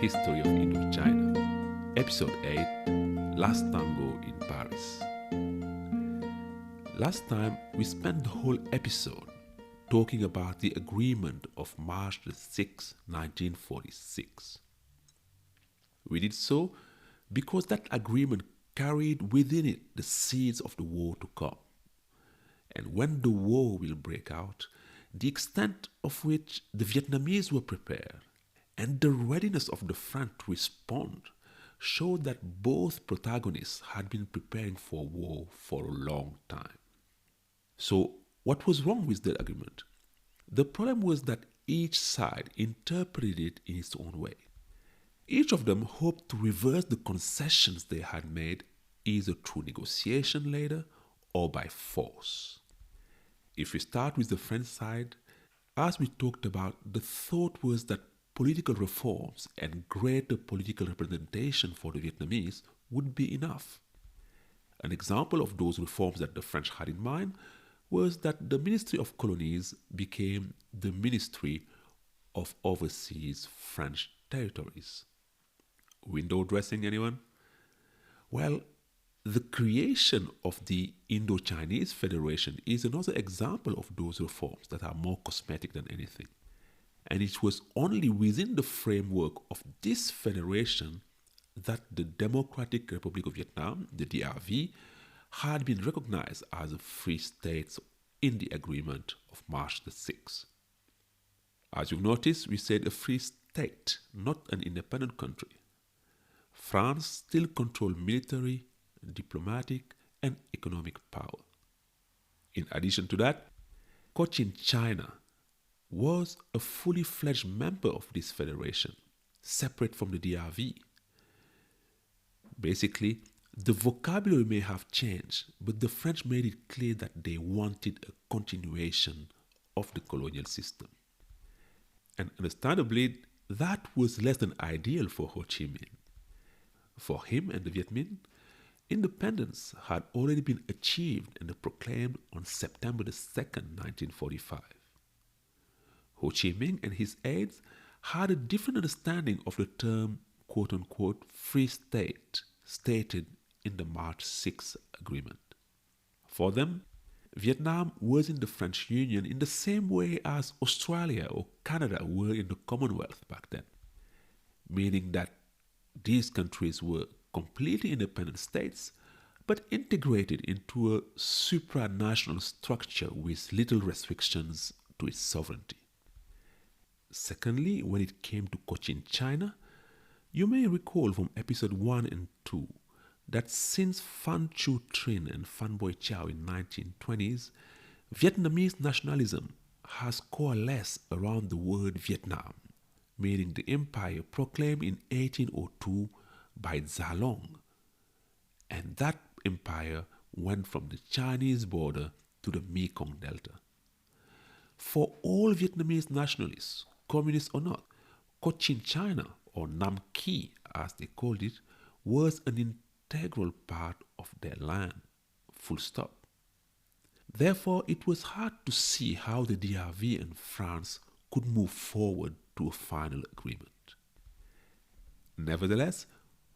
History of Indochina, Episode 8, Last Tango in Paris. Last time, we spent the whole episode talking about the agreement of March the 6th, 1946. We did so because that agreement carried within it the seeds of the war to come. And when the war will break out, the extent of which the Vietnamese were prepared and the readiness of the French to respond showed that both protagonists had been preparing for war for a long time. So, what was wrong with the agreement? The problem was that each side interpreted it in its own way. Each of them hoped to reverse the concessions they had made either through negotiation later or by force. If we start with the French side, as we talked about, the thought was that political reforms and greater political representation for the Vietnamese would be enough. An example of those reforms that the French had in mind was that the Ministry of Colonies became the Ministry of Overseas French Territories. Window dressing, anyone? Well, the creation of the Indo-Chinese Federation is another example of those reforms that are more cosmetic than anything. And it was only within the framework of this federation that the Democratic Republic of Vietnam, the DRV, had been recognized as a free state in the agreement of March the 6th. As you've noticed, we said a free state, not an independent country. France still controlled military, diplomatic, and economic power. In addition to that, Cochin China was a fully fledged member of this federation, separate from the DRV. Basically, the vocabulary may have changed, but the French made it clear that they wanted a continuation of the colonial system. And understandably, that was less than ideal for Ho Chi Minh. For him and the Viet Minh, independence had already been achieved and proclaimed on September the 2nd, 1945. Ho Chi Minh and his aides had a different understanding of the term quote-unquote free state stated in the March 6 agreement. For them, Vietnam was in the French Union in the same way as Australia or Canada were in the Commonwealth back then, meaning that these countries were completely independent states but integrated into a supranational structure with little restrictions to its sovereignty. Secondly, when it came to Cochin China, you may recall from episode 1 and 2 that since Phan Chu Trinh and Phan Boi Chau in 1920s, Vietnamese nationalism has coalesced around the word Vietnam, meaning the empire proclaimed in 1802 by Gia Long. And that empire went from the Chinese border to the Mekong Delta. For all Vietnamese nationalists, communists or not, Cochin China, or Nam Qui as they called it, was an integral part of their land, full stop. Therefore, it was hard to see how the DRV and France could move forward to a final agreement. Nevertheless,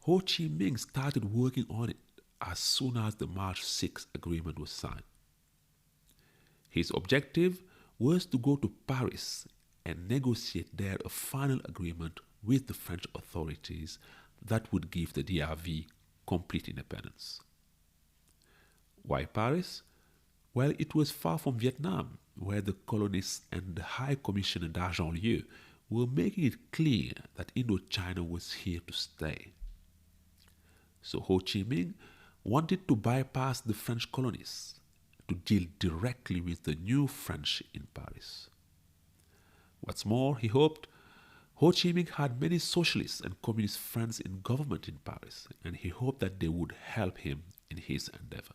Ho Chi Minh started working on it as soon as the March 6 agreement was signed. His objective was to go to Paris and negotiate there a final agreement with the French authorities that would give the DRV complete independence. Why Paris? Well, it was far from Vietnam, where the colonists and the High Commissioner d'Argent-Lieu were making it clear that Indochina was here to stay. So Ho Chi Minh wanted to bypass the French colonists to deal directly with the new French in Paris. What's more, he hoped Ho Chi Minh had many socialist and communist friends in government in Paris, and he hoped that they would help him in his endeavor.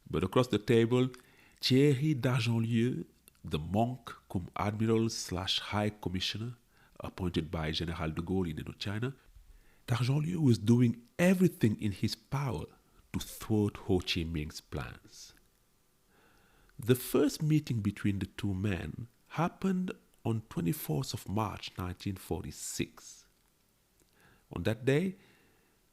But across the table, Thierry d'Argent-Lieu, the monk cum admiral / high commissioner appointed by General de Gaulle in Indochina, d'Argent-Lieu was doing everything in his power to thwart Ho Chi Minh's plans. The first meeting between the 2 men happened on 24th of March 1946, On that day,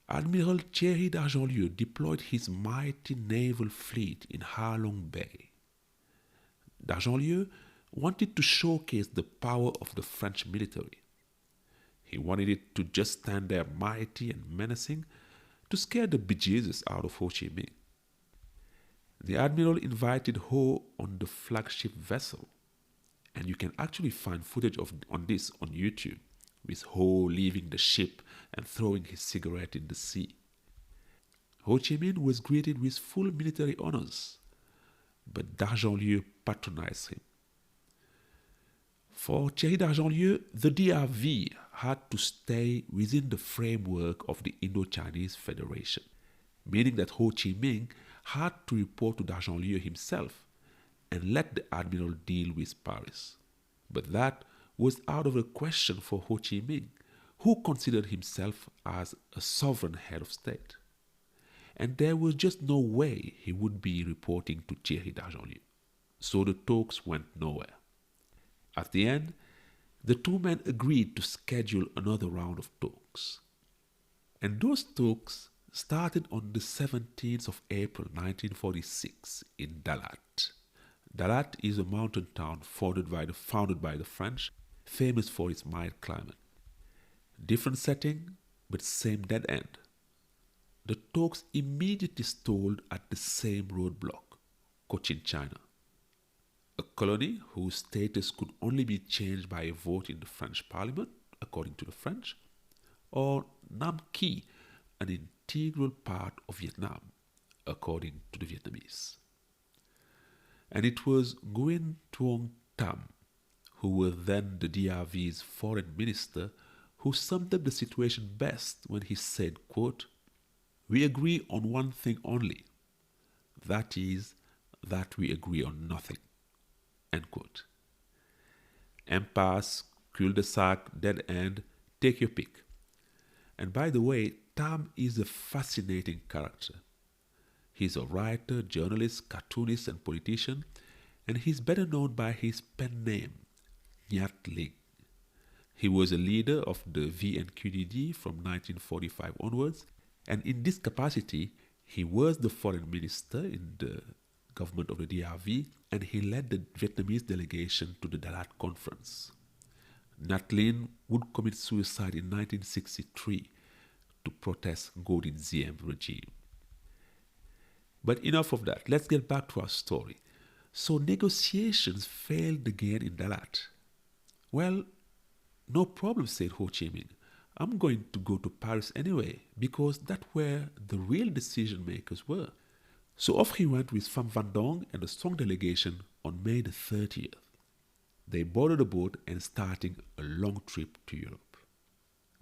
Admiral Thierry d'Argentlieu deployed his mighty naval fleet in Ha Long Bay. D'Argentlieu wanted to showcase the power of the French military. He wanted it to just stand there mighty and menacing to scare the bejesus out of Ho Chi Minh. The admiral invited Ho on the flagship vessel, and you can actually find footage on this on YouTube, with Ho leaving the ship and throwing his cigarette in the sea. Ho Chi Minh was greeted with full military honors, but d'Argentlieu patronized him. For Thierry d'Argentlieu, the DRV had to stay within the framework of the Indo-Chinese Federation, meaning that Ho Chi Minh had to report to d'Argentlieu himself and let the admiral deal with Paris. But that was out of the question for Ho Chi Minh, who considered himself as a sovereign head of state. And there was just no way he would be reporting to Thierry d'Argentlieu. So the talks went nowhere. At the end, the two men agreed to schedule another round of talks. And those talks started on the 17th of April 1946 in Dalat. Dalat is a mountain town founded by the French, famous for its mild climate. Different setting, but same dead end. The talks immediately stalled at the same roadblock, Cochin, China, a colony whose status could only be changed by a vote in the French Parliament, according to the French, or Nam Qui, an integral part of Vietnam, according to the Vietnamese. And it was Nguyen Tuong Tam, who was then the DRV's foreign minister, who summed up the situation best when he said, quote, "We agree on one thing only, that is, that we agree on nothing." End quote. Impasse, cul-de-sac, dead end, take your pick. And by the way, Tam is a fascinating character. He's a writer, journalist, cartoonist, and politician, and he's better known by his pen name, Nhat Linh. He was a leader of the VNQDD from 1945 onwards, and in this capacity, he was the foreign minister in the government of the DRV, and he led the Vietnamese delegation to the Dalat Conference. Nhat Linh would commit suicide in 1963 to protest Ngo Dinh Diem regime. But enough of that. Let's get back to our story. So negotiations failed again in Dalat. Well, no problem, said Ho Chi Minh. I'm going to go to Paris anyway, because that's where the real decision makers were. So off he went with Pham Van Dong and a strong delegation on May the 30th. They boarded a boat and starting a long trip to Europe.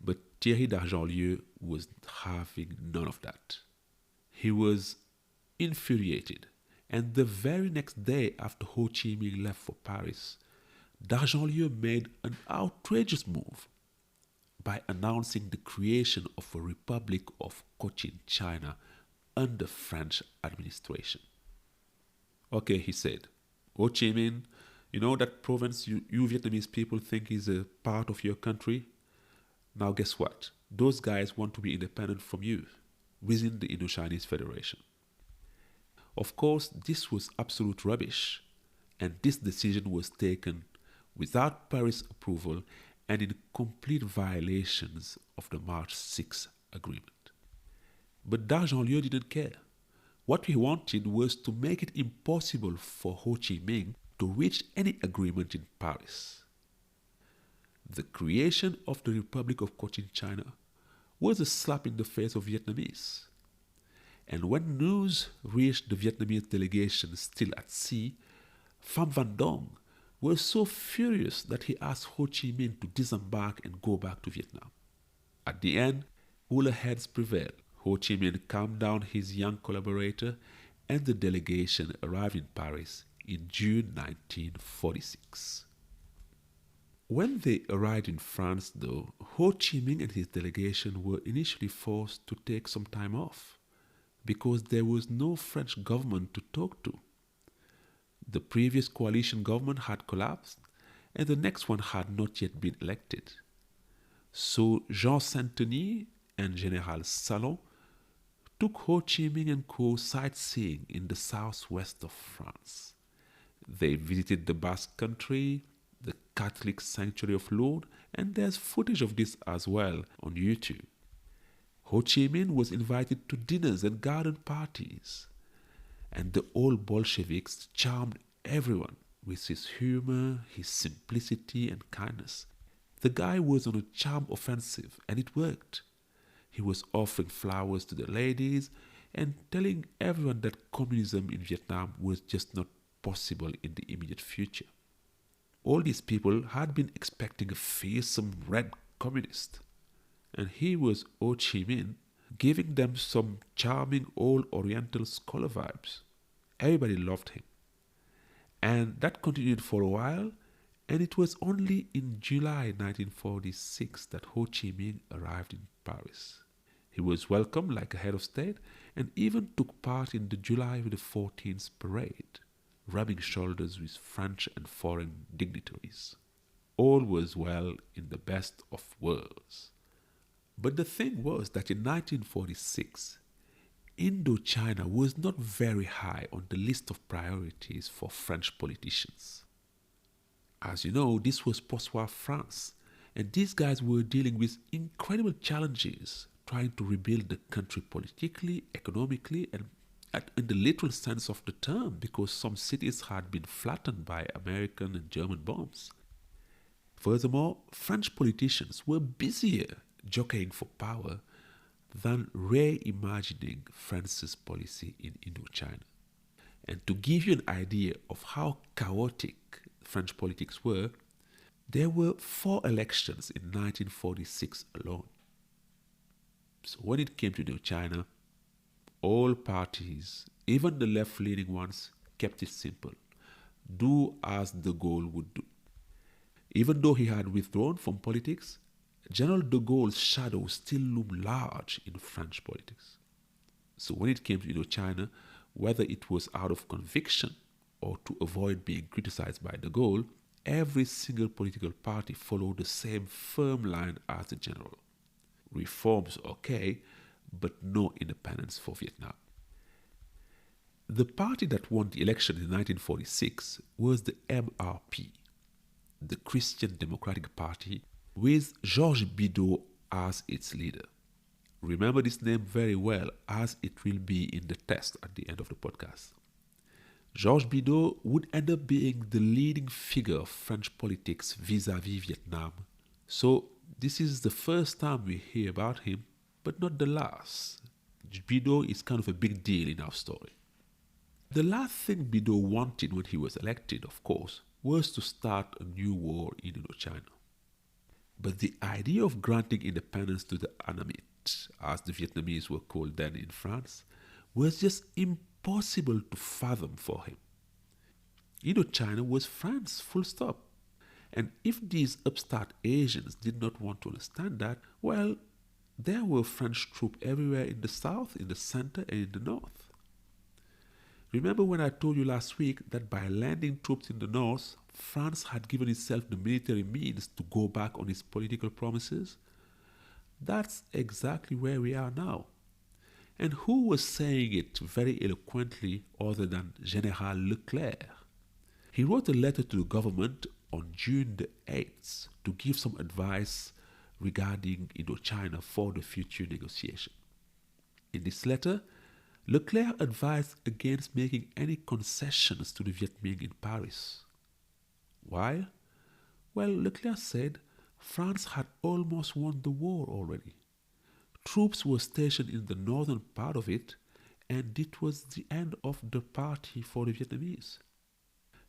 But Thierry d'Argentlieu was having none of that. He was infuriated, and the very next day after Ho Chi Minh left for Paris, d'Argentlieu made an outrageous move by announcing the creation of a Republic of Cochin, China, under French administration. Okay, he said, Ho Chi Minh, you know that province you Vietnamese people think is a part of your country? Now guess what? Those guys want to be independent from you within the Indo-Chinese Federation. Of course, this was absolute rubbish, and this decision was taken without Paris approval and in complete violations of the March 6 agreement. But d'Argentlieu didn't care. What he wanted was to make it impossible for Ho Chi Minh to reach any agreement in Paris. The creation of the Republic of Cochin, China was a slap in the face of Vietnamese. And when news reached the Vietnamese delegation still at sea, Pham Van Dong was so furious that he asked Ho Chi Minh to disembark and go back to Vietnam. At the end, cooler heads prevailed. Ho Chi Minh calmed down his young collaborator, and the delegation arrived in Paris in June 1946. When they arrived in France, though, Ho Chi Minh and his delegation were initially forced to take some time off because there was no French government to talk to. The previous coalition government had collapsed, and the next one had not yet been elected. So Jean Saint-Denis and General Salon took Ho Chi Minh and co. sightseeing in the southwest of France. They visited the Basque Country, the Catholic sanctuary of Lourdes, and there's footage of this as well on YouTube. Ho Chi Minh was invited to dinners and garden parties, and the old Bolsheviks charmed everyone with his humor, his simplicity, and kindness. The guy was on a charm offensive, and it worked. He was offering flowers to the ladies and telling everyone that communism in Vietnam was just not possible in the immediate future. All these people had been expecting a fearsome red communist, and he was Ho Chi Minh giving them some charming old Oriental scholar vibes. Everybody loved him. And that continued for a while, and it was only in July 1946 that Ho Chi Minh arrived in Paris. He was welcomed like a head of state and even took part in the July the 14th parade, rubbing shoulders with French and foreign dignitaries. All was well in the best of worlds. But the thing was that in 1946, Indochina was not very high on the list of priorities for French politicians. As you know, this was post-war France, and these guys were dealing with incredible challenges, trying to rebuild the country politically, economically, and in the literal sense of the term, because some cities had been flattened by American and German bombs. Furthermore, French politicians were busier jockeying for power than reimagining France's policy in Indochina. And to give you an idea of how chaotic French politics were, there were 4 elections in 1946 alone. So when it came to Indochina, all parties, even the left-leaning ones, kept it simple. Do as de Gaulle would do. Even though he had withdrawn from politics, General de Gaulle's shadow still loomed large in French politics. So when it came to Indochina, whether it was out of conviction or to avoid being criticized by de Gaulle, every single political party followed the same firm line as the general. Reforms okay, but no independence for Vietnam. The party that won the election in 1946 was the MRP, the Christian Democratic Party, with Georges Bidault as its leader. Remember this name very well, as it will be in the test at the end of the podcast. Georges Bidault would end up being the leading figure of French politics vis-à-vis Vietnam. So this is the first time we hear about him, but not the last. Bidault is kind of a big deal in our story. The last thing Bidault wanted when he was elected, of course, was to start a new war in Indochina. But the idea of granting independence to the Annamite, as the Vietnamese were called then in France, was just impossible to fathom for him. Indochina was France, full stop. And if these upstart Asians did not want to understand that, well, there were French troops everywhere in the south, in the center, and in the north. Remember when I told you last week that by landing troops in the north, France had given itself the military means to go back on its political promises? That's exactly where we are now. And who was saying it very eloquently other than General Leclerc? He wrote a letter to the government on June the 8th to give some advice regarding Indochina for the future negotiation. In this letter, Leclerc advised against making any concessions to the Viet Minh in Paris. Why? Well, Leclerc said France had almost won the war already. Troops were stationed in the northern part of it, and it was the end of the party for the Vietnamese.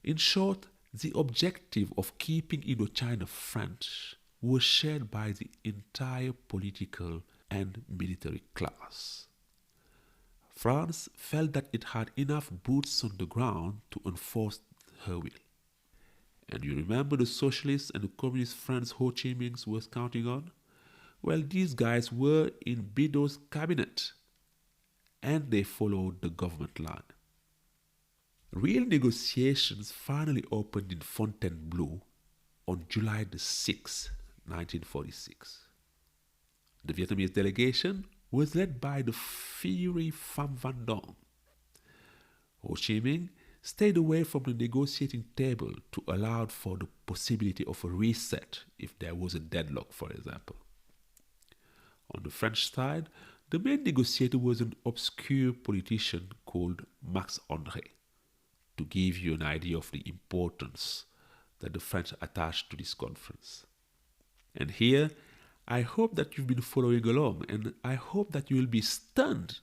In short, the objective of keeping Indochina French was shared by the entire political and military class. France felt that it had enough boots on the ground to enforce her will. And you remember the socialists and the communist friends Ho Chi Minh was counting on? Well, these guys were in Bidault's cabinet, and they followed the government line. Real negotiations finally opened in Fontainebleau on July the 6th, 1946. The Vietnamese delegation was led by the fiery Pham Van Dong. Ho Chi Minh stayed away from the negotiating table to allow for the possibility of a reset if there was a deadlock, for example. On the French side, the main negotiator was an obscure politician called Max André, to give you an idea of the importance that the French attached to this conference. And here, I hope that you've been following along, and I hope that you will be stunned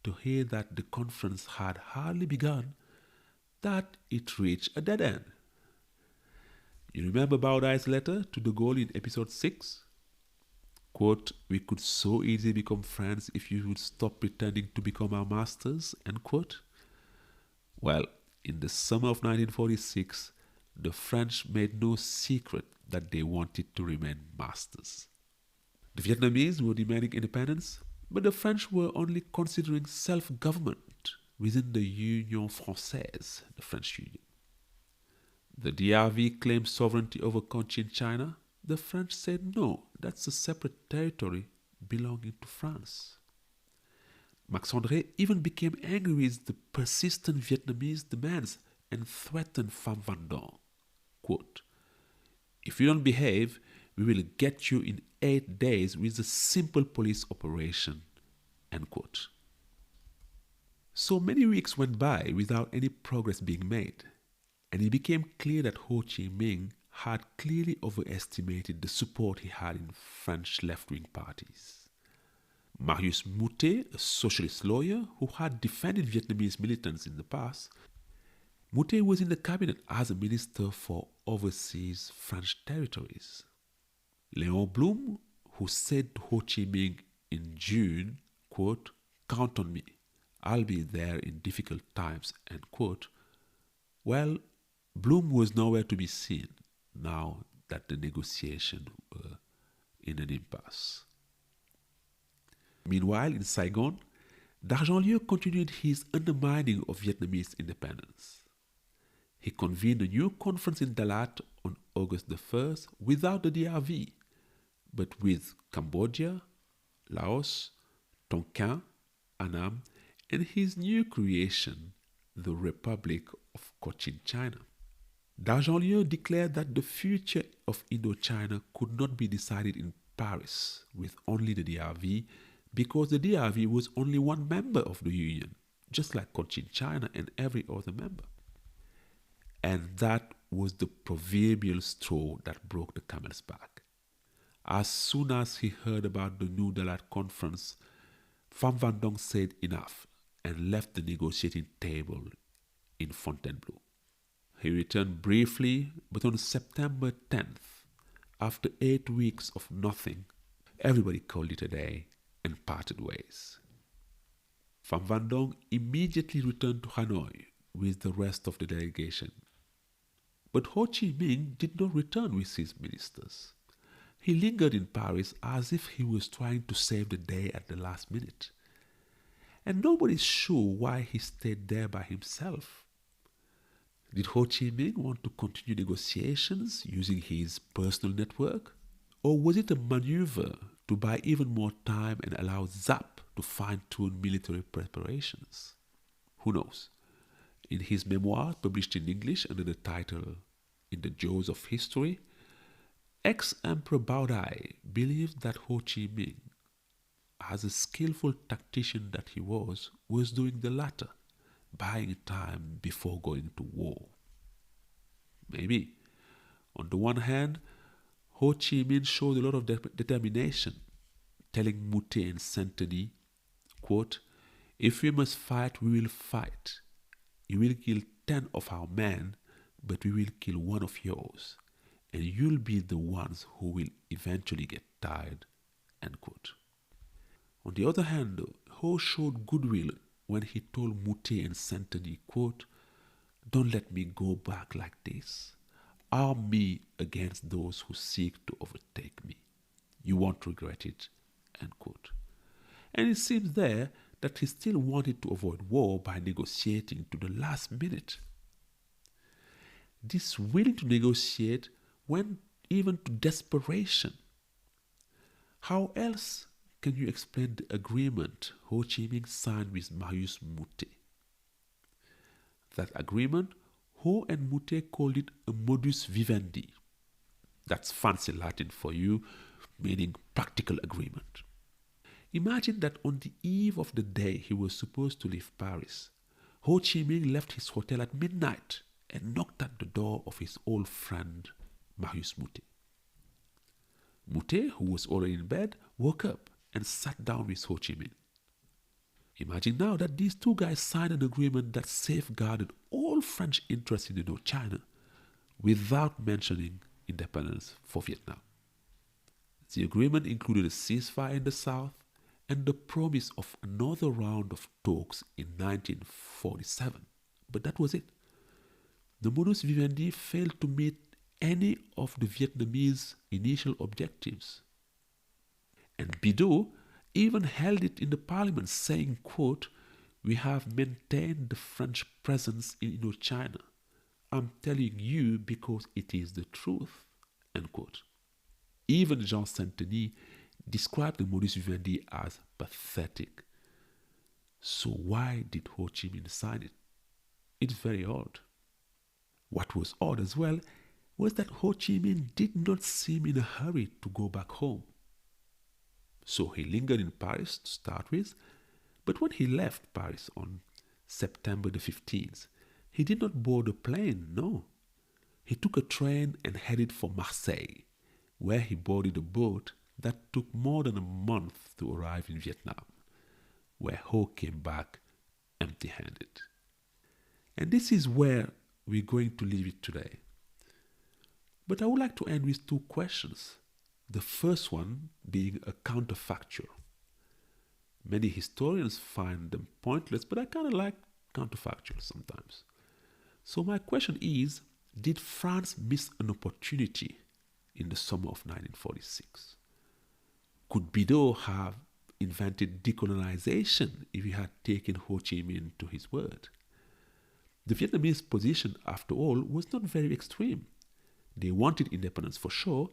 to hear that the conference had hardly begun, that it reached a dead end. You remember Bao Dai's letter to de Gaulle in episode 6? Quote, "We could so easily become friends if you would stop pretending to become our masters," end quote. Well, in the summer of 1946, the French made no secret that they wanted to remain masters. The Vietnamese were demanding independence, but the French were only considering self-government within the Union Française, the French Union. The DRV claimed sovereignty over Cochin China. The French said no, that's a separate territory belonging to France. Max André even became angry with the persistent Vietnamese demands and threatened Pham Van Dong. Quote, "If you don't behave, we will get you in 8 days with a simple police operation." End quote. So many weeks went by without any progress being made, and it became clear that Ho Chi Minh had clearly overestimated the support he had in French left-wing parties. Marius Moutet, a socialist lawyer who had defended Vietnamese militants in the past, Moutet was in the cabinet as a minister for overseas French territories. Léon Blum, who said to Ho Chi Minh in June, quote, "Count on me, I'll be there in difficult times," end quote. Well, Blum was nowhere to be seen now that the negotiations were in an impasse. Meanwhile, in Saigon, Dargent-Lieu continued his undermining of Vietnamese independence. He convened a new conference in Dalat on August the 1st without the DRV, but with Cambodia, Laos, Tonkin, Annam, and his new creation, the Republic of Cochin China. Dargent-Lieu declared that the future of Indochina could not be decided in Paris with only the DRV, because the DRV was only one member of the Union, just like Cochin China and every other member. And that was the proverbial straw that broke the camel's back. As soon as he heard about the New Dalat conference, Pham Van Dong said enough and left the negotiating table in Fontainebleau. He returned briefly, but on September 10th, after 8 weeks of nothing, everybody called it a day and parted ways. Pham Van Dong immediately returned to Hanoi with the rest of the delegation. But Ho Chi Minh did not return with his ministers. He lingered in Paris as if he was trying to save the day at the last minute. And nobody is sure why he stayed there by himself. Did Ho Chi Minh want to continue negotiations using his personal network? Or was it a maneuver to buy even more time and allow ZAP to fine-tune military preparations? Who knows? In his memoir, published in English under the title "In the Jaws of History," ex-Emperor Bao Dai believed that Ho Chi Minh, as a skillful tactician that he was doing the latter, buying time before going to war. Maybe. On the one hand, Ho Chi Minh showed a lot of determination, telling Moutet and Saint-Denis, quote, "If we must fight, we will fight. You will kill 10 of our men, but we will kill one of yours, and you'll be the ones who will eventually get tired," end quote. On the other hand, Ho showed goodwill when he told Moutet and Saint-Denis, quote, "Don't let me go back like this. Arm me against those who seek to overtake me. You won't regret it," end quote. And it seems there that he still wanted to avoid war by negotiating to the last minute. This willing to negotiate went even to desperation. How else can you explain the agreement Ho Chi Minh signed with Marius Moutet? That agreement, Ho and Moutet called it a modus vivendi. That's fancy Latin for you, meaning practical agreement. Imagine that on the eve of the day he was supposed to leave Paris, Ho Chi Minh left his hotel at midnight and knocked at the door of his old friend Marius Moutet. Moutet, who was already in bed, woke up and sat down with Ho Chi Minh. Imagine now that these two guys signed an agreement that safeguarded all French interests in Indochina without mentioning independence for Vietnam. The agreement included a ceasefire in the south and the promise of another round of talks in 1947. But that was it. The modus vivendi failed to meet any of the Vietnamese initial objectives. And Bidault even held it in the parliament saying, quote, "We have maintained the French presence in Indochina. I'm telling you because it is the truth," end quote. Even Jean Saint-Denis described the modus vivendi as pathetic. So why did Ho Chi Minh sign it? It's very odd. What was odd as well was that Ho Chi Minh did not seem in a hurry to go back home. So he lingered in Paris to start with, but when he left Paris on September the 15th, he did not board a plane, no. He took a train and headed for Marseille, where he boarded a boat that took more than a month to arrive in Vietnam, where Ho came back empty-handed. And this is where we're going to leave it today. But I would like to end with two questions. The first one being a counterfactual. Many historians find them pointless, but I kind of like counterfactuals sometimes. So my question is, did France miss an opportunity in the summer of 1946? Could Bidault have invented decolonization if he had taken Ho Chi Minh to his word? The Vietnamese position, after all, was not very extreme. They wanted independence for sure,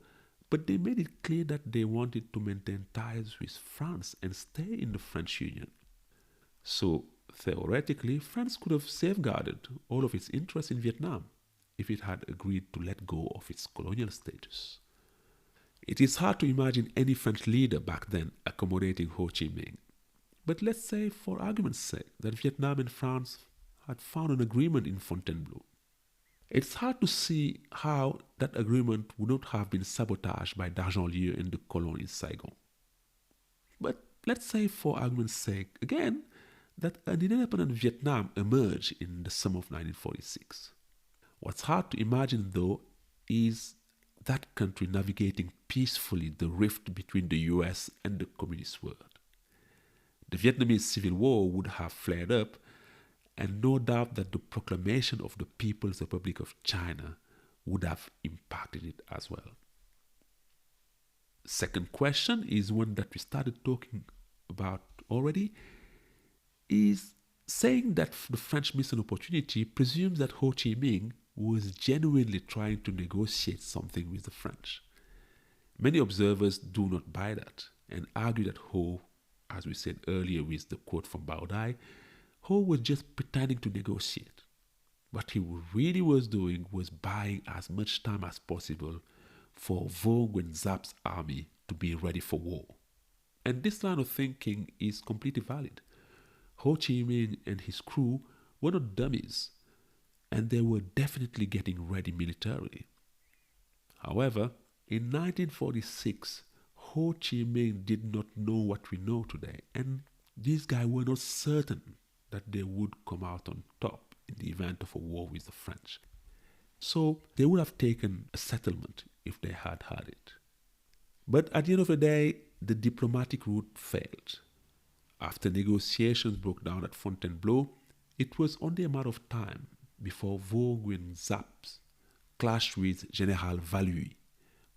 but they made it clear that they wanted to maintain ties with France and stay in the French Union. So, theoretically, France could have safeguarded all of its interests in Vietnam if it had agreed to let go of its colonial status. It is hard to imagine any French leader back then accommodating Ho Chi Minh. But let's say, for argument's sake, that Vietnam and France had found an agreement in Fontainebleau. It's hard to see how that agreement would not have been sabotaged by Dargentlieu and the colony in Saigon. But let's say, for argument's sake, again, that an independent Vietnam emerged in the summer of 1946. What's hard to imagine, though, is that country navigating peacefully the rift between the US and the communist world. The Vietnamese Civil War would have flared up, and no doubt that the proclamation of the People's Republic of China would have impacted it as well. Second question is one that we started talking about already, is saying that the French missed an opportunity presumes that Ho Chi Minh was genuinely trying to negotiate something with the French. Many observers do not buy that and argue that Ho, as we said earlier with the quote from Bao Dai, Ho was just pretending to negotiate. What he really was doing was buying as much time as possible for Vo Nguyen Giap's army to be ready for war. And this line of thinking is completely valid. Ho Chi Minh and his crew were not dummies, and they were definitely getting ready militarily. However, in 1946, Ho Chi Minh did not know what we know today, and these guys were not certain that they would come out on top in the event of a war with the French. So they would have taken a settlement if they had had it. But at the end of the day, the diplomatic route failed. After negotiations broke down at Fontainebleau, it was only a matter of time before Vo Nguyen Giap clashed with General Valluy,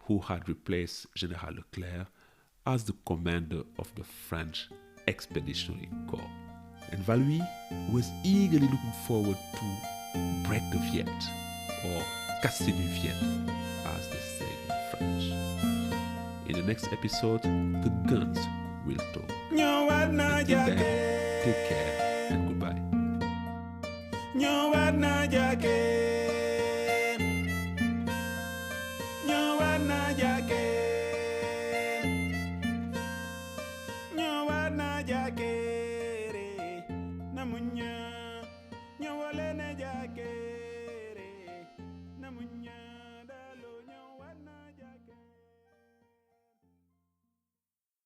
who had replaced General Leclerc as the commander of the French Expeditionary Corps. And Valluy was eagerly looking forward to break the Viet, or casser du Viet, as they say in French. In the next episode, the guns we'll talk. Until then, take care and goodbye.